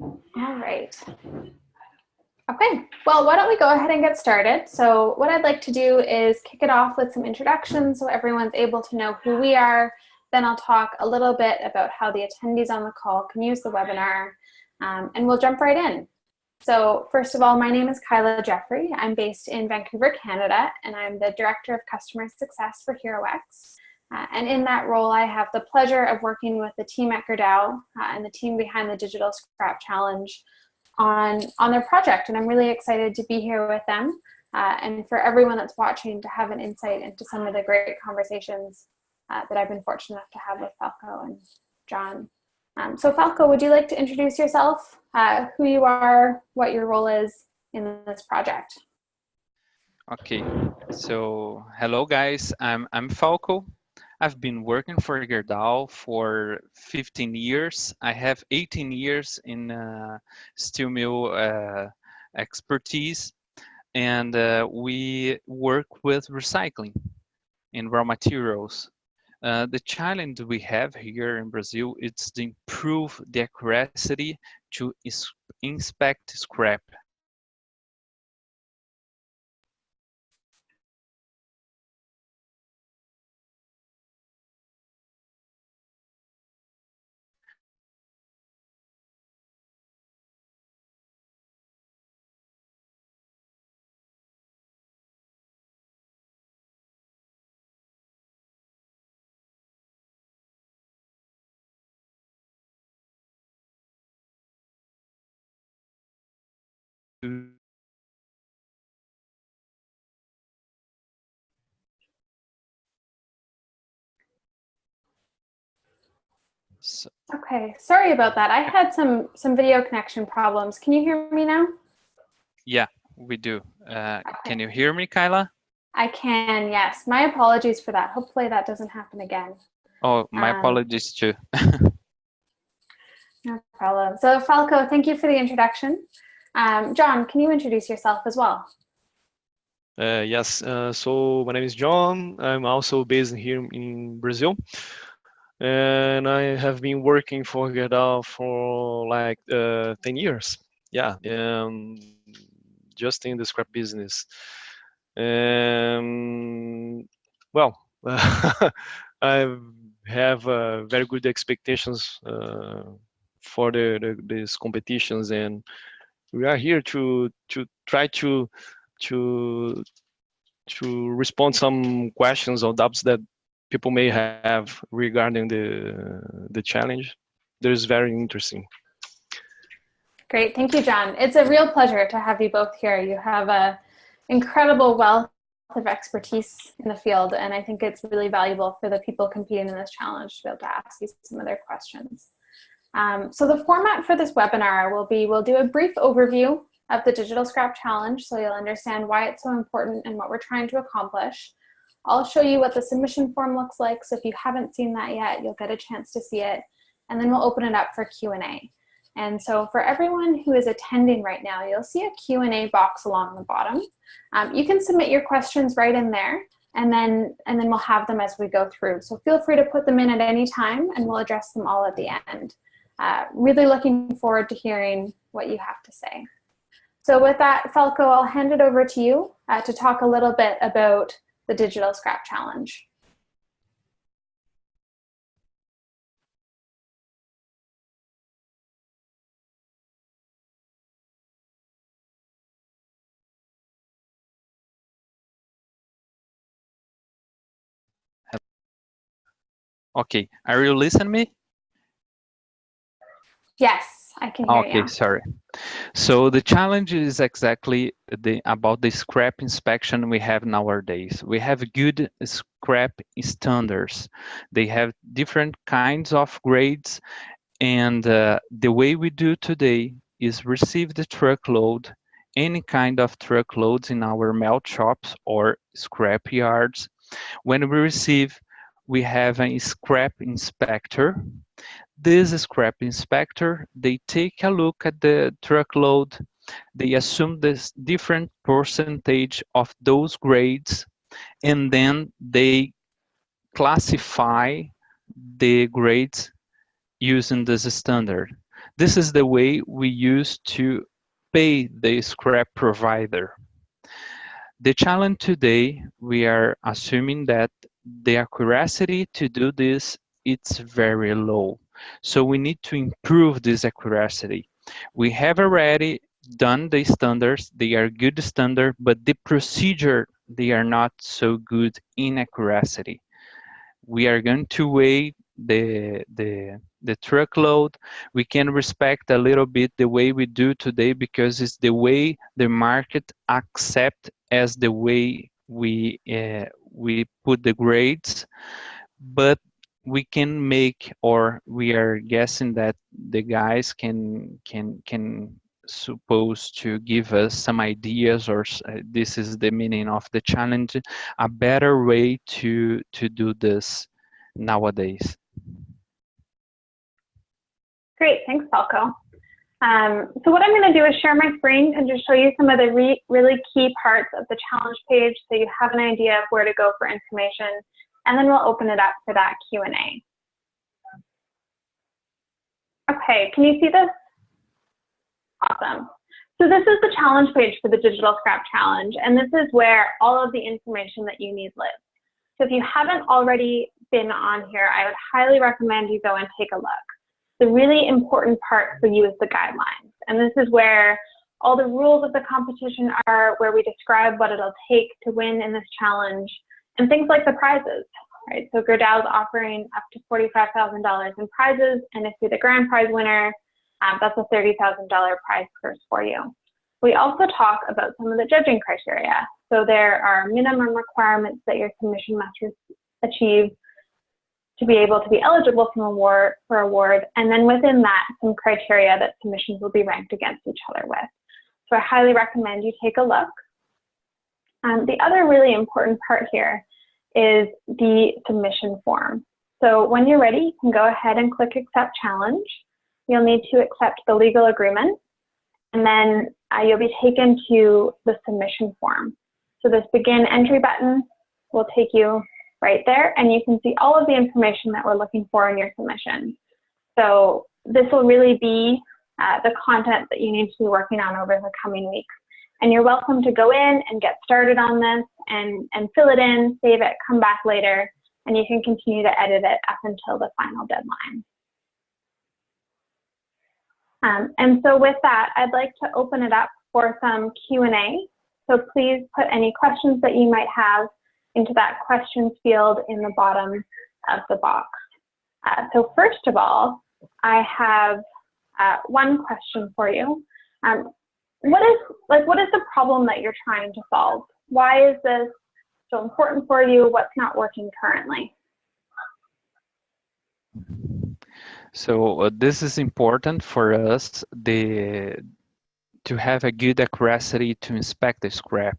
All right. Okay, well, why don't we go ahead and get started? So what I'd like to do is kick it off with some introductions so everyone's able to know who we are. Then I'll talk a little bit about how the attendees on the call can use the webinar, and we'll jump right in. So first of all, my name is Kyla Jeffrey. I'm based in Vancouver, Canada, and I'm the Director of Customer Success for HeroX. And in that role, I have the pleasure of working with the team at Gerdau and the team behind the Digital Scrap Challenge on their project. And I'm really excited to be here with them and for everyone that's watching to have an insight into some of the great conversations that I've been fortunate enough to have with Falco and John. So Falco, would you like to introduce yourself, who you are, what your role is in this project? Okay, so hello guys, I'm Falco. I've been working for Gerdau for 15 years. I have 18 years in steel mill expertise, and we work with recycling in raw materials. The challenge we have here in Brazil is to improve the accuracy to inspect scrap. So, Okay, sorry about that. I had some video connection problems. Can you hear me now? yeah, we do. Okay. Can you hear me, Kyla? I can, yes. My apologies for that. Hopefully that doesn't happen again. Oh, my apologies too. No problem. So Falco, thank you for the introduction. John, can you introduce yourself as well? Yes, so my name is John. I'm also based here in Brazil. And I have been working for Gerdau for like 10 years. Yeah, just in the scrap business. Well, I have very good expectations for these competitions, and we are here to try to respond some questions or doubts that people may have regarding the challenge. That is very interesting. Great, thank you, John. It's a real pleasure to have you both here. You have an incredible wealth of expertise in the field, and I think it's really valuable for the people competing in this challenge to be able to ask you some of their questions. So the format for this webinar will be, we'll do a brief overview of the Digital Scrap Challenge so you'll understand why it's so important and what we're trying to accomplish. I'll show you what the submission form looks like, so if you haven't seen that yet, you'll get a chance to see it, and then we'll open it up for Q&A. And so for everyone who is attending right now, you'll see a Q&A box along the bottom. You can submit your questions right in there, and then we'll have them as we go through. So feel free to put them in at any time, and we'll address them all at the end. Really looking forward to hearing what you have to say. So with that, Falco, I'll hand it over to you to talk a little bit about the Digital Scrap Challenge. Okay, are you listening me? Yes, I can hear you. Okay, sorry. So the challenge is exactly about the scrap inspection we have nowadays. We have good scrap standards. They have different kinds of grades, and the way we do today is receive the truckload, any kind of truckloads in our melt shops or scrap yards. When we receive, we have a scrap inspector. This scrap inspector, they take a look at the truckload, they assume this different percentage of those grades, and then they classify the grades using this standard. This is the way we use to pay the scrap provider. The challenge today, we are assuming that the accuracy to do this, it's very low. So we need to improve this accuracy. We have already done the standards, they are good standard, but the procedure, they are not so good in accuracy. We are going to weigh the truckload. We can respect a little bit the way we do today because it's the way the market accept as the way we put the grades, but we can make, or we are guessing that the guys can supposed to give us some ideas, or this is the meaning of the challenge, a better way to do this nowadays. Great, thanks, Falco. So what I'm going to do is share my screen and just show you some of the really key parts of the challenge page so you have an idea of where to go for information, and then we'll open it up for that Q&A. Okay, can you see this? Awesome. So this is the challenge page for the Digital Scrap Challenge, and this is where all of the information that you need lives. So if you haven't already been on here, I would highly recommend you go and take a look. The really important part for you is the guidelines, and this is where all the rules of the competition are, where we describe what it'll take to win in this challenge, and things like the prizes, right? So Gerdau is offering up to $45,000 in prizes, and if you're the grand prize winner, that's a $30,000 prize purse for you. We also talk about some of the judging criteria. So there are minimum requirements that your submission must achieve to be able to be eligible for award, and then within that, some criteria that submissions will be ranked against each other with. So I highly recommend you take a look. The other really important part here is the submission form. So when you're ready, you can go ahead and click Accept Challenge. You'll need to accept the legal agreement, and then you'll be taken to the submission form. So this Begin Entry button will take you right there, and you can see all of the information that we're looking for in your submission. So this will really be the content that you need to be working on over the coming weeks. And you're welcome to go in and get started on this and fill it in, save it, come back later, and you can continue to edit it up until the final deadline. And so with that, I'd like to open it up for some Q&A. So please put any questions that you might have into that questions field in the bottom of the box. So first of all, I have one question for you. What is the problem that you're trying to solve? Why is this so important for you? What's not working currently? So this is important for us to have a good accuracy to inspect the scrap.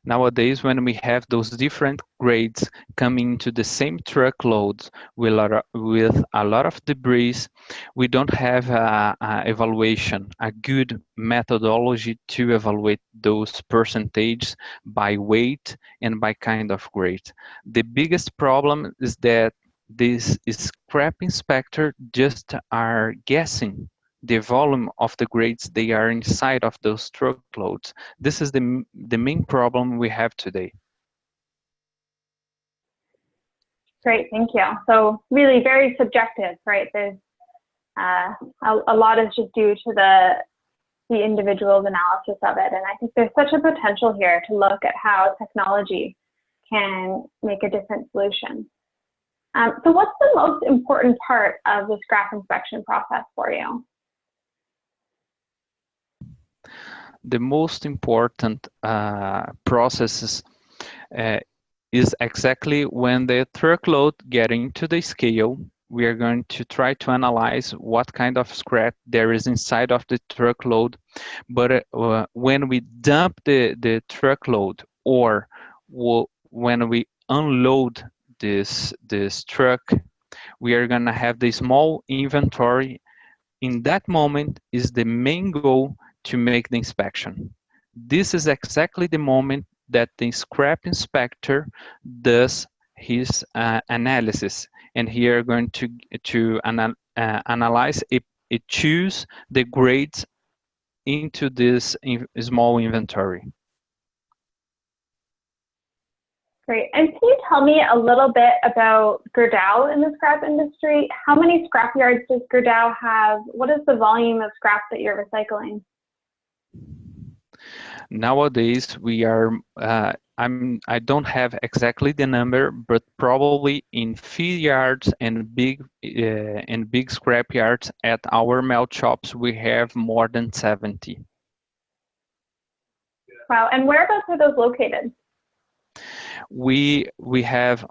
Nowadays, when we have those different grades coming to the same truckloads with a lot of debris, we don't have a good methodology to evaluate those percentages by weight and by kind of grade. The biggest problem is that this scrap inspector just are guessing the volume of the grades they are inside of those truckloads. This is the main problem we have today. Great, thank you. So really very subjective, right? There's a lot is just due to the individual's analysis of it. And I think there's such a potential here to look at how technology can make a different solution. So what's the most important part of the scrap inspection process for you? The most important processes is exactly when the truckload getting to the scale. We are going to try to analyze what kind of scrap there is inside of the truckload. But when we dump the truckload, or when we unload this truck, we are going to have the small inventory. In that moment is the main goal to make the inspection. This is exactly the moment that the scrap inspector does his analysis, and here going to analyze it chooses the grades into this small inventory. Great. And can you tell me a little bit about Gerdau in the scrap industry? How many scrap yards does Gerdau have? What is the volume of scrap that you're recycling? Nowadays, we are, I don't have exactly the number, but probably in feed yards and big scrap yards at our melt shops, we have more than 70. Wow. And whereabouts are those located? We have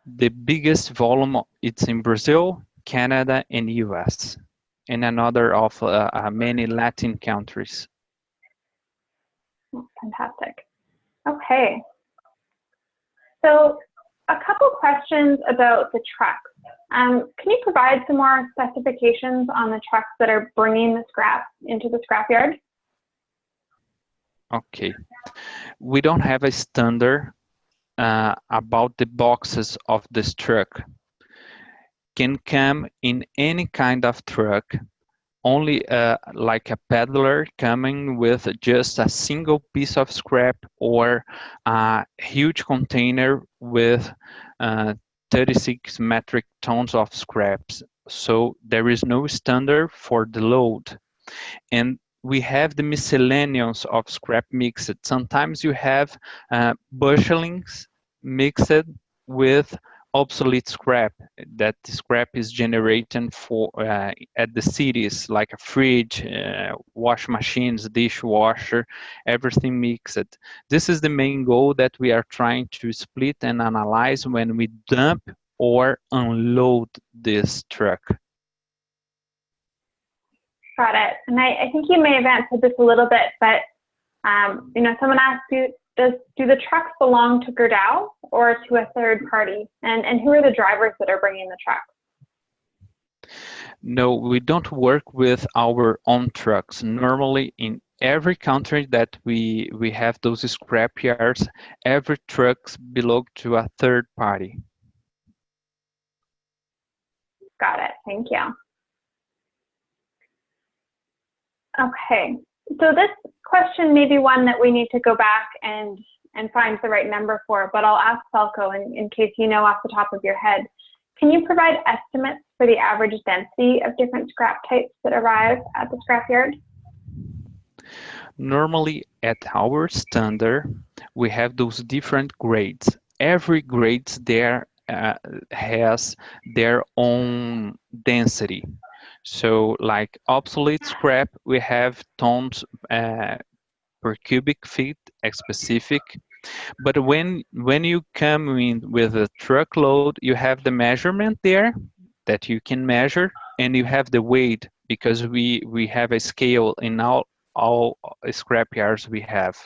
the biggest volume, it's in Brazil, Canada, and US, and another of many Latin countries. Fantastic. Okay. So a couple questions about the trucks. Can you provide some more specifications on the trucks that are bringing the scrap into the scrapyard? Okay. We don't have a standard about the boxes of this truck. Can come in any kind of truck, only like a peddler coming with just a single piece of scrap or a huge container with 36 metric tons of scraps. So there is no standard for the load. And we have the miscellaneous of scrap mixed. Sometimes you have bushelings mixed with obsolete scrap. That scrap is generated for at the cities, like a fridge, wash machines, dishwasher, everything mixed. This is the main goal that we are trying to split and analyze when we dump or unload this truck. Got it. And I think you may have answered this a little bit, but someone asked you, do the trucks belong to Gerdau or to a third party? And who are the drivers that are bringing the trucks? No, we don't work with our own trucks. Normally, in every country that we have those scrap yards, every trucks belong to a third party. Got it. Thank you. Okay, so this question may be one that we need to go back and find the right number for, but I'll ask Falco in case you know off the top of your head. Can you provide estimates for the average density of different scrap types that arrive at the scrapyard? Normally, at our standard, we have those different grades. Every grade there has their own density. So like obsolete scrap, we have tons per cubic feet specific. But when you come in with a truckload, you have the measurement there that you can measure, and you have the weight because we have a scale in all scrap yards we have.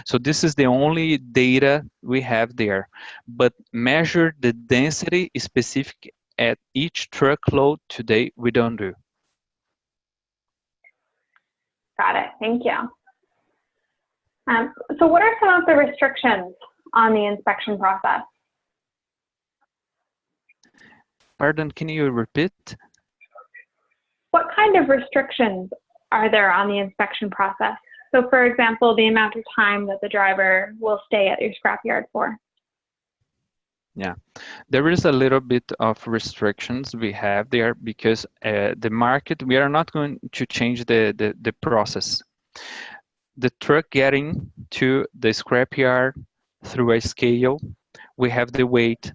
So this is the only data we have there. But measure the density specific at each truckload today, we don't do. Got it. Thank you. So what are some of the restrictions on the inspection process? Pardon, can you repeat? What kind of restrictions are there on the inspection process? So for example, the amount of time that the driver will stay at your scrapyard for. Yeah, there is a little bit of restrictions we have there because the market, we are not going to change the process. The truck getting to the scrapyard through a scale, we have the weight,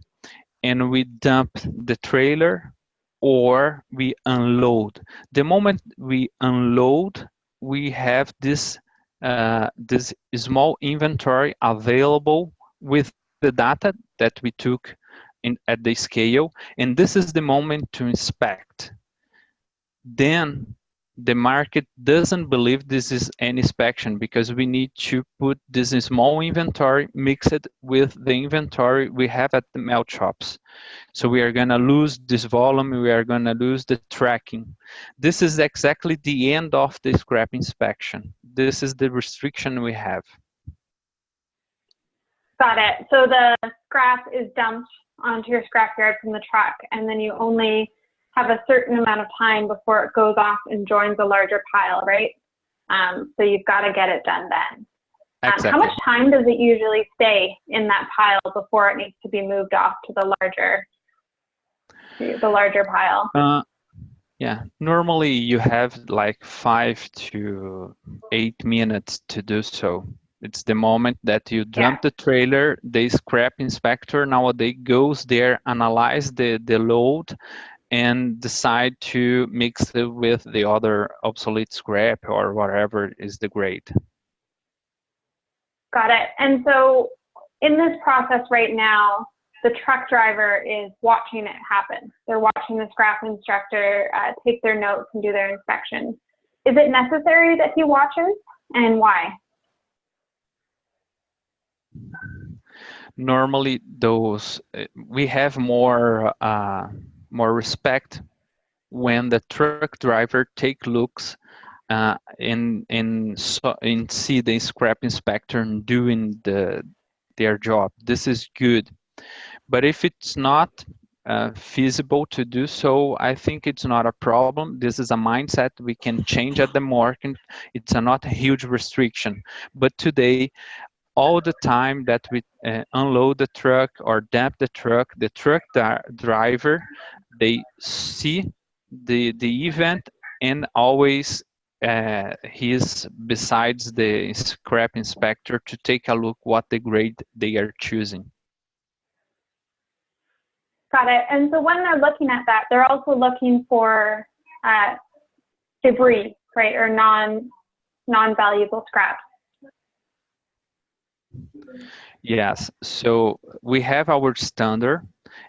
and we dump the trailer or we unload. The moment we unload, we have this small inventory available with the data that we took at the scale, and this is the moment to inspect. Then the market doesn't believe this is an inspection because we need to put this small inventory mixed with the inventory we have at the melt shops. So we are going to lose this volume, we are going to lose the tracking. This is exactly the end of the scrap inspection. This is the restriction we have. Got it. So the scrap is dumped onto your scrapyard from the truck, and then you only have a certain amount of time before it goes off and joins a larger pile, right? So you've got to get it done then. Exactly. How much time does it usually stay in that pile before it needs to be moved off to the larger pile? Yeah, normally you have like 5 to 8 minutes to do so. It's the moment that you dump the trailer, the scrap inspector nowadays goes there, analyze the load, and decide to mix it with the other obsolete scrap or whatever is the grade. Got it. And so in this process right now, the truck driver is watching it happen. They're watching the scrap inspector take their notes and do their inspection. Is it necessary that he watches, and why? Normally, we have more respect when the truck driver take looks and see the scrap inspector doing their job. This is good. But if it's not feasible to do so, I think it's not a problem. This is a mindset we can change at the market. It's not a huge restriction. But today, all the time that we unload the truck or dump the truck driver, they see the event, and always he's besides the scrap inspector to take a look what the grade they are choosing. Got it. And so when they're looking at that, they're also looking for debris, right, or non-valuable scrap. Yes, so we have our standard,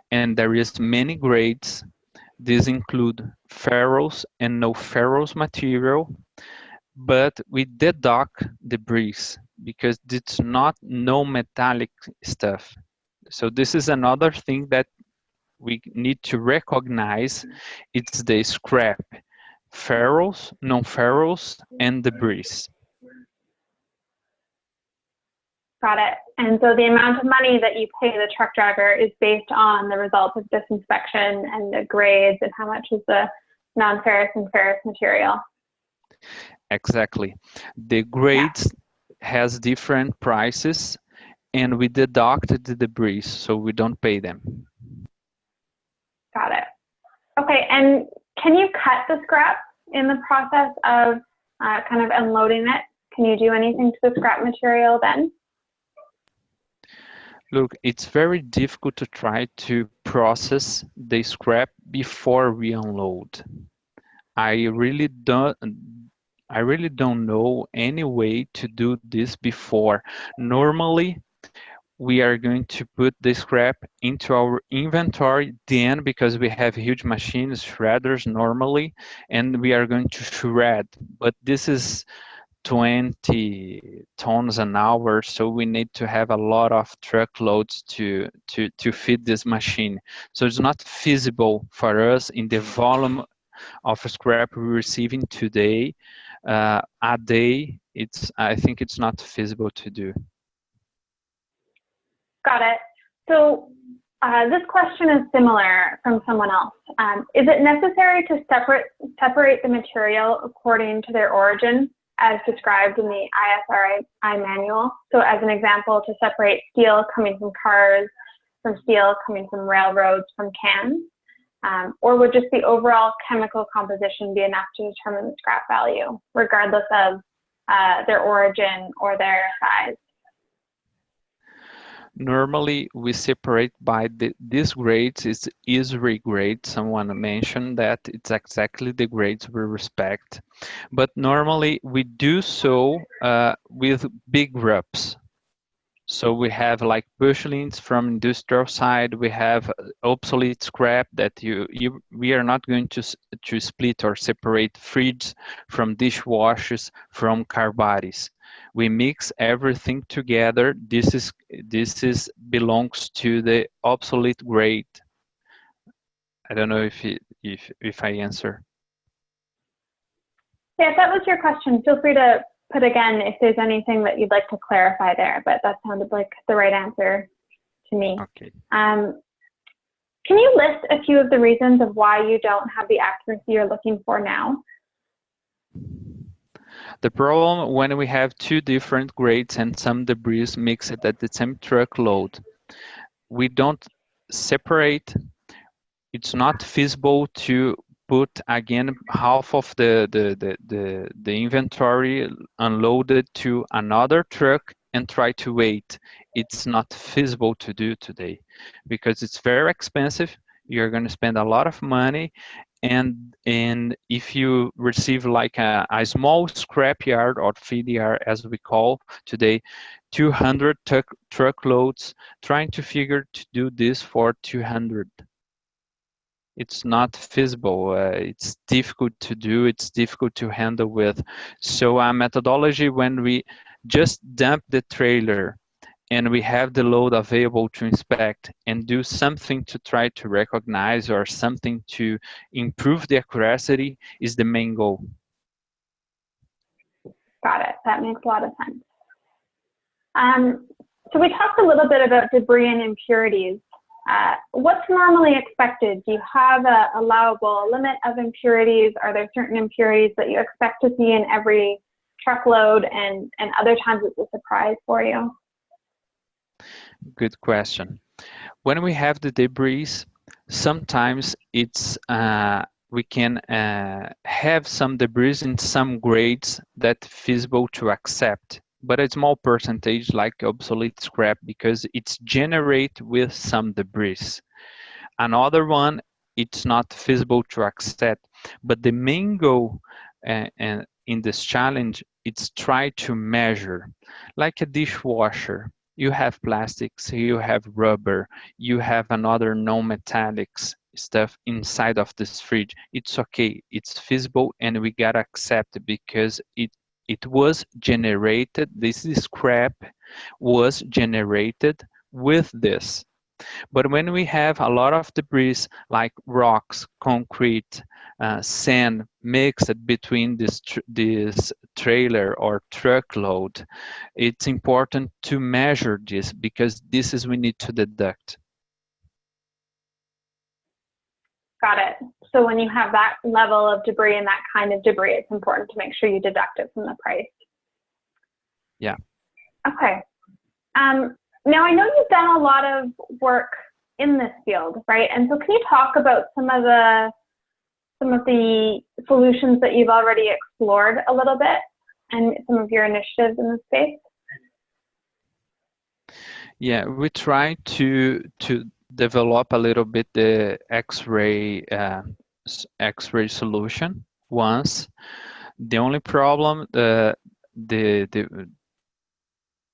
and there is many grades. These include ferrous and no ferrous material, but we deduct debris because it's not no metallic stuff. So this is another thing that we need to recognize. It's the scrap, ferrous, non-ferrous, and debris. Got it. And so the amount of money that you pay the truck driver is based on the results of this inspection and the grades and how much is the non-ferrous and ferrous material. Exactly. The grades has different prices, and we deduct the debris, so we don't pay them. Got it. Okay, and can you cut the scrap in the process of kind of unloading it? Can you do anything to the scrap material then? Look, it's very difficult to try to process the scrap before we unload. I really don't know any way to do this before. Normally, we are going to put the scrap into our inventory, then because we have huge machines, shredders normally, and we are going to shred. But this is 20 tons an hour, so we need to have a lot of truckloads to feed this machine. So it's not feasible for us in the volume of scrap we're receiving today a day. I think it's not feasible to do. Got it. So this question is similar from someone else. Is it necessary to separate the material according to their origin, as described in the ISRI manual? So as an example, to separate steel coming from cars from steel coming from railroads from cans? Or would just the overall chemical composition be enough to determine the scrap value, regardless of their origin or their size? Normally, we separate by these grades. It's ISRI grade. Someone mentioned that it's exactly the grades we respect. But normally, we do so with big RUPs. So we have like bushelings from industrial side. We have obsolete scrap that we are not going to split or separate fridges from dishwashers from car bodies. We mix everything together. This belongs to the obsolete grade. I don't know if I answer. Yeah, if that was your question, feel free to put again if there's anything that you'd like to clarify there, but that sounded like the right answer to me. Okay. Can you list a few of the reasons of why you don't have the accuracy you're looking for now? The problem when we have two different grades and some debris mixed at the same truckload, we don't separate. It's not feasible to put again half of the inventory unloaded to another truck and try to wait. It's not feasible to do today because it's very expensive. You're going to spend a lot of money, and if you receive like a small scrap yard or feed yard as we call today, 200 truckloads, trying to figure to do this for 200, it's not feasible. It's difficult to do. It's difficult to handle with. So a methodology when we just dump the trailer and we have the load available to inspect and do something to try to recognize or something to improve the accuracy is the main goal. Got it. That makes a lot of sense. So we talked a little bit about debris and impurities. What's normally expected? Do you have an allowable limit of impurities? Are there certain impurities that you expect to see in every truckload, and other times it's a surprise for you? Good question. When we have the debris, sometimes it's we can have some debris in some grades that feasible to accept, but a small percentage like obsolete scrap because it's generated with some debris. Another one, it's not feasible to accept, but the main goal in this challenge, it's try to measure, like a dishwasher. You have plastics, you have rubber, you have another non-metallics stuff inside of this fridge. It's okay, it's feasible, and we gotta accept it because it was generated, this scrap was generated with this. But when we have a lot of debris like rocks, concrete, sand mixed between this trailer or truckload, it's important to measure this because this is we need to deduct. Got it. So when you have that level of debris and that kind of debris, it's important to make sure you deduct it from the price. Yeah. Okay. Now I know you've done a lot of work in this field, right? And so can you talk about some of the solutions that you've already explored a little bit and some of your initiatives in this space? Yeah, we try to develop a little bit the X-ray solution once. The only problem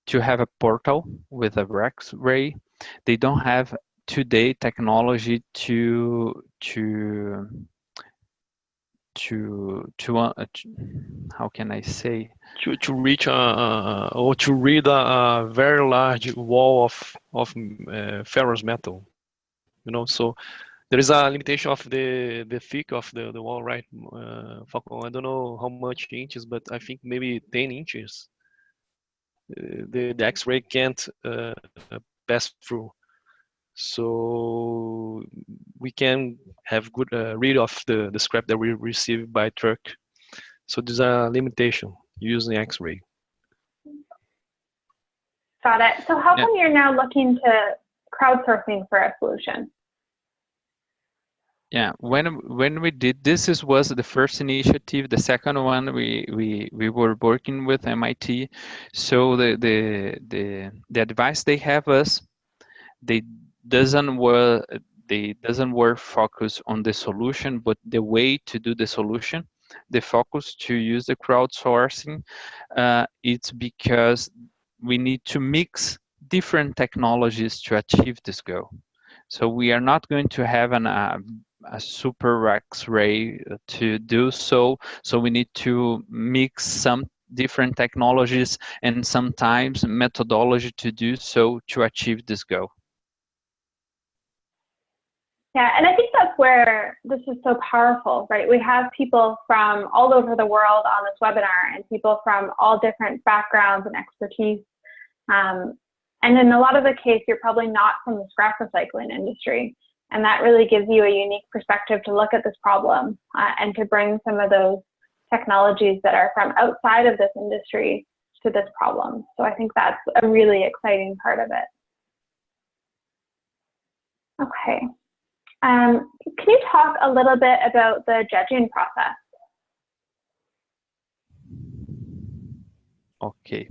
to have a portal with a X-ray, they don't have today technology to how can I say, to reach or to read a very large wall of ferrous metal, you know. So there is a limitation of the thick of the wall, right? Falcon, I don't know how much inches, but I think maybe 10 inches. The X-ray can't pass through. So we can have good read of the scrap that we receive by truck. So there's a limitation using X-ray. Got it. So how come you're now looking to crowdsourcing for a solution? Yeah, when we did this was the first initiative. The second one we were working with MIT. So the advice they have us, they doesn't work focus on the solution, but the way to do the solution. The focus to use the crowdsourcing, it's because we need to mix different technologies to achieve this goal. So we are not going to have a super X-ray to do so. So we need to mix some different technologies and sometimes methodology to do so to achieve this goal. Yeah, and I think that's where this is so powerful, right? We have people from all over the world on this webinar and people from all different backgrounds and expertise. And in a lot of the case, you're probably not from the scrap recycling industry. And that really gives you a unique perspective to look at this problem and to bring some of those technologies that are from outside of this industry to this problem. So I think that's a really exciting part of it. Okay. Can you talk a little bit about the judging process? Okay.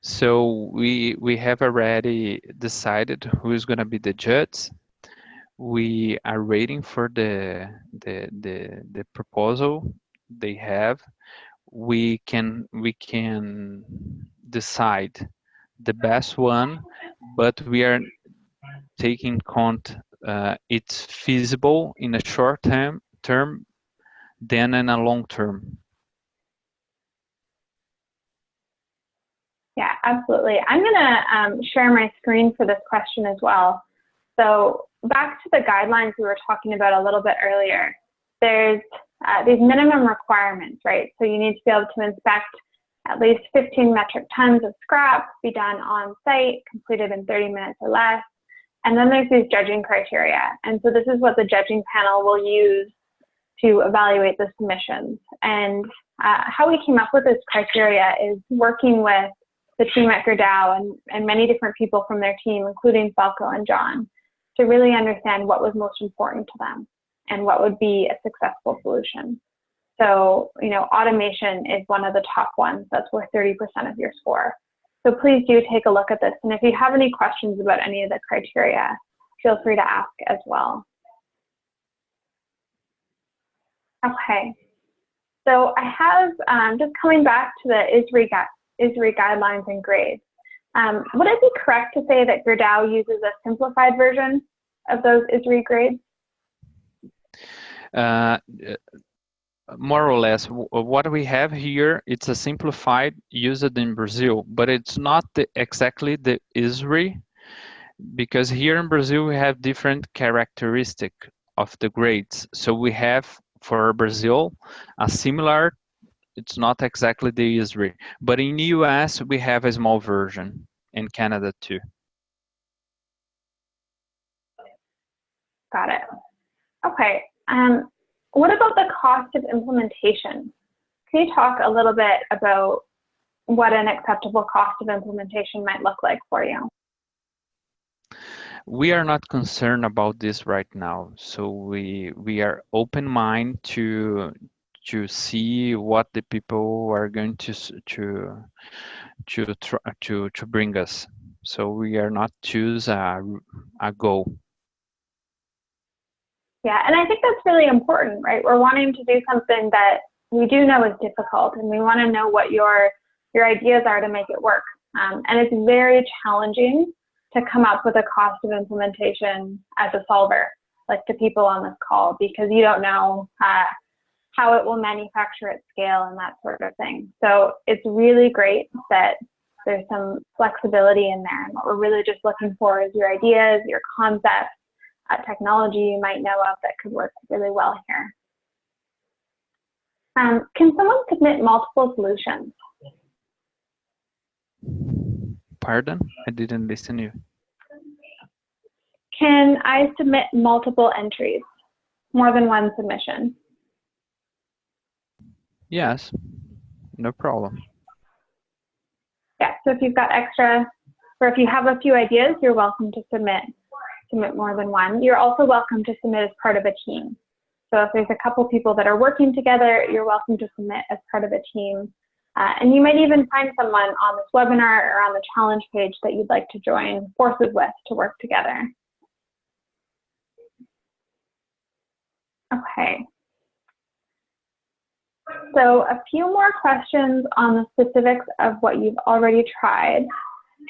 So we have already decided who is going to be the judge. We are waiting for the proposal they have. We can decide the best one, but we are taking count it's feasible in a short term than in a long term. Yeah, absolutely. I'm going to share my screen for this question as well. So back to the guidelines we were talking about a little bit earlier, there's these minimum requirements, right? So you need to be able to inspect at least 15 metric tons of scrap, be done on site, completed in 30 minutes or less. And then there's these judging criteria. And so this is what the judging panel will use to evaluate the submissions. And how we came up with this criteria is working with the team at Gerdau and many different people from their team, including Falco and John, to really understand what was most important to them and what would be a successful solution. So, you know, automation is one of the top ones. That's worth 30% of your score. So please do take a look at this. And if you have any questions about any of the criteria, feel free to ask as well. Okay. So I have, just coming back to the ISRI guidelines and grades. Would it be correct to say that Gerdau uses a simplified version of those ISRI grades? More or less, what we have here, it's a simplified used in Brazil, but it's not exactly the ISRI, because here in Brazil we have different characteristic of the grades. So we have for Brazil a similar, it's not exactly the ISRI, but in the US we have a small version, in Canada too. Got it. Okay. What about the cost of implementation? Can you talk a little bit about what an acceptable cost of implementation might look like for you? We are not concerned about this right now. So we are open mind to see what the people are going to bring us. So we are not choose a goal. Yeah, and I think that's really important, right? We're wanting to do something that we do know is difficult, and we want to know what your ideas are to make it work. And it's very challenging to come up with a cost of implementation as a solver, like the people on this call, because you don't know how it will manufacture at scale and that sort of thing. So it's really great that there's some flexibility in there. And what we're really just looking for is your ideas, your concepts, technology you might know of that could work really well here. Can someone submit multiple solutions? Pardon? I didn't listen to you. Can I submit multiple entries, more than one submission? Yes, no problem. Yeah, so if you've got extra, or if you have a few ideas, you're welcome to submit more than one. You're also welcome to submit as part of a team. So if there's a couple people that are working together, you're welcome to submit as part of a team. And you might even find someone on this webinar or on the challenge page that you'd like to join forces with to work together. Okay. So a few more questions on the specifics of what you've already tried.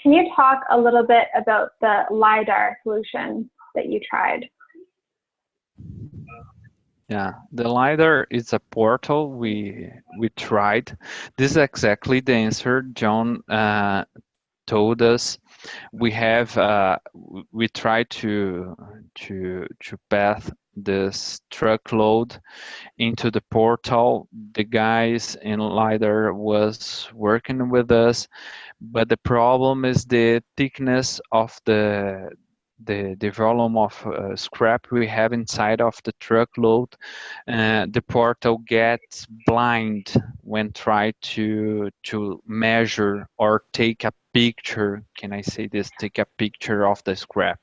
Can you talk a little bit about the LiDAR solution that you tried? Yeah, the LiDAR is a portal we tried. This is exactly the answer John told us. We have we tried to path this truckload into the portal. The guys in LiDAR was working with us, but the problem is the thickness of the the volume of scrap we have inside of the truckload, the portal gets blind when try to measure or take a picture. Can I say this? Take a picture of the scrap.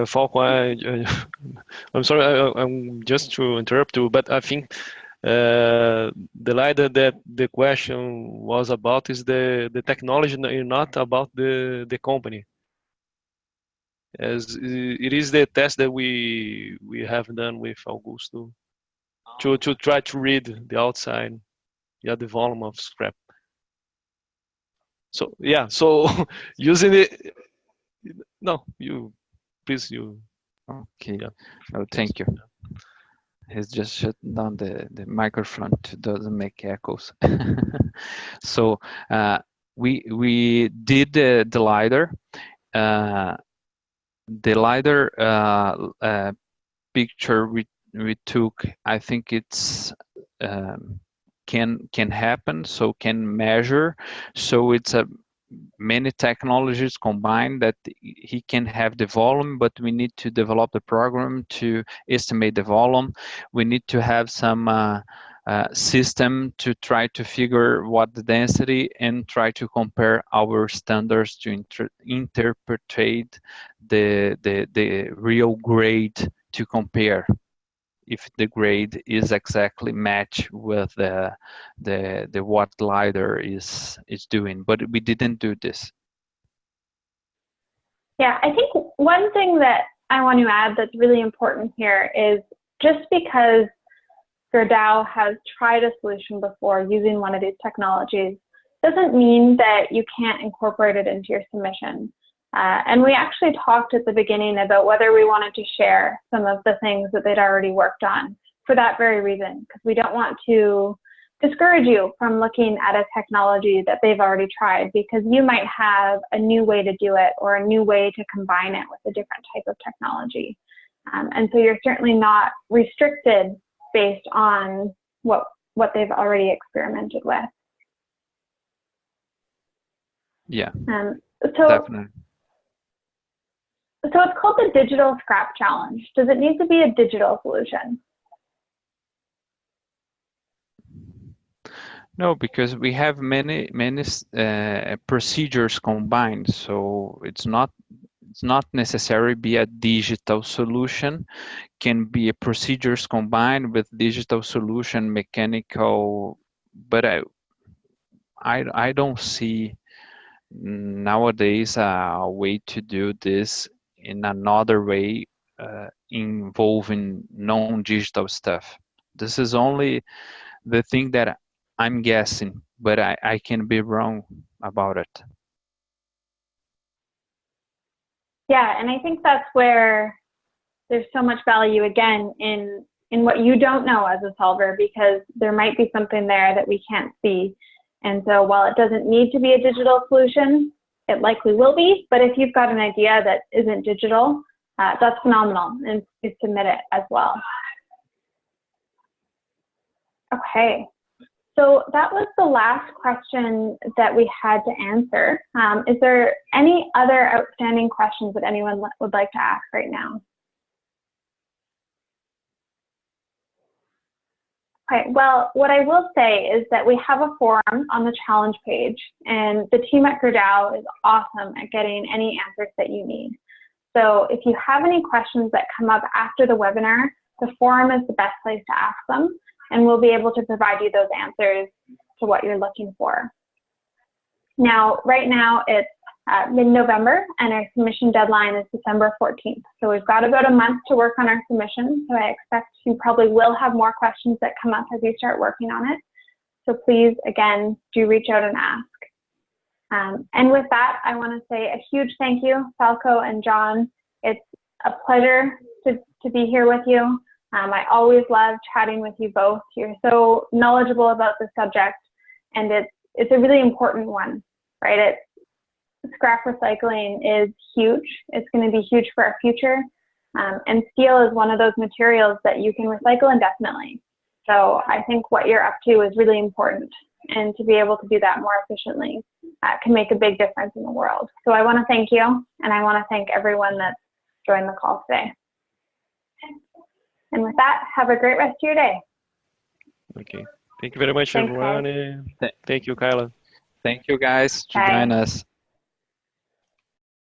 Falco, I'm sorry, I'm just to interrupt you, but I think the LiDAR that the question was about is the technology, not about the company. As it is the test that we have done with Augusto to try to read the outside, yeah, the volume of scrap. So yeah, so using it. No, you please you. Okay. Yeah. Oh, thank you. He's just shut down the microphone to doesn't make echoes. So we did the LiDAR. The LiDAR picture we took, I think it's can happen, so can measure. So it's a many technologies combined that he can have the volume, but we need to develop the program to estimate the volume. We need to have some system to try to figure what the density and try to compare our standards to interpret the real grade to compare if the grade is exactly match with the what LiDAR is doing, but we didn't do this. Yeah, I think one thing that I want to add that's really important here is just because Gerdau has tried a solution before using one of these technologies doesn't mean that you can't incorporate it into your submission. And we actually talked at the beginning about whether we wanted to share some of the things that they'd already worked on for that very reason, because we don't want to discourage you from looking at a technology that they've already tried, because you might have a new way to do it or a new way to combine it with a different type of technology. And so you're certainly not restricted based on what they've already experimented with. Yeah, so definitely. So it's called the Digital Scrap Challenge. Does it need to be a digital solution? No, because we have many procedures combined, so it's not necessary be a digital solution. Can be a procedures combined with digital solution, mechanical, but I don't see nowadays a way to do this in another way involving non-digital stuff. This is only the thing that I'm guessing, but I can be wrong about it. Yeah, and I think that's where there's so much value again in what you don't know as a solver, because there might be something there that we can't see. And so while it doesn't need to be a digital solution, it likely will be, but if you've got an idea that isn't digital, that's phenomenal, and you submit it as well. Okay, so that was the last question that we had to answer. Is there any other outstanding questions that anyone would like to ask right now? Okay, well, what I will say is that we have a forum on the challenge page, and the team at Gerdau is awesome at getting any answers that you need. So if you have any questions that come up after the webinar, the forum is the best place to ask them, and we'll be able to provide you those answers to what you're looking for. Now, right now it's mid-November, and our submission deadline is December 14th. So we've got about a month to work on our submission. So I expect you probably will have more questions that come up as you start working on it. So please, again, do reach out and ask. And with that, I want to say a huge thank you, Falco and John. It's a pleasure to be here with you. I always love chatting with you both. You're so knowledgeable about the subject, and it's a really important one, right? Scrap recycling is huge. It's going to be huge for our future. And steel is one of those materials that you can recycle indefinitely. So I think what you're up to is really important. and to be able to do that more efficiently can make a big difference in the world. So I want to thank you, and I want to thank everyone that's joined the call today. And with that, have a great rest of your day. Okay. Thank you very much, Thanks, everyone. guys. And thank you, Kyla. Thank you guys to Bye. join us.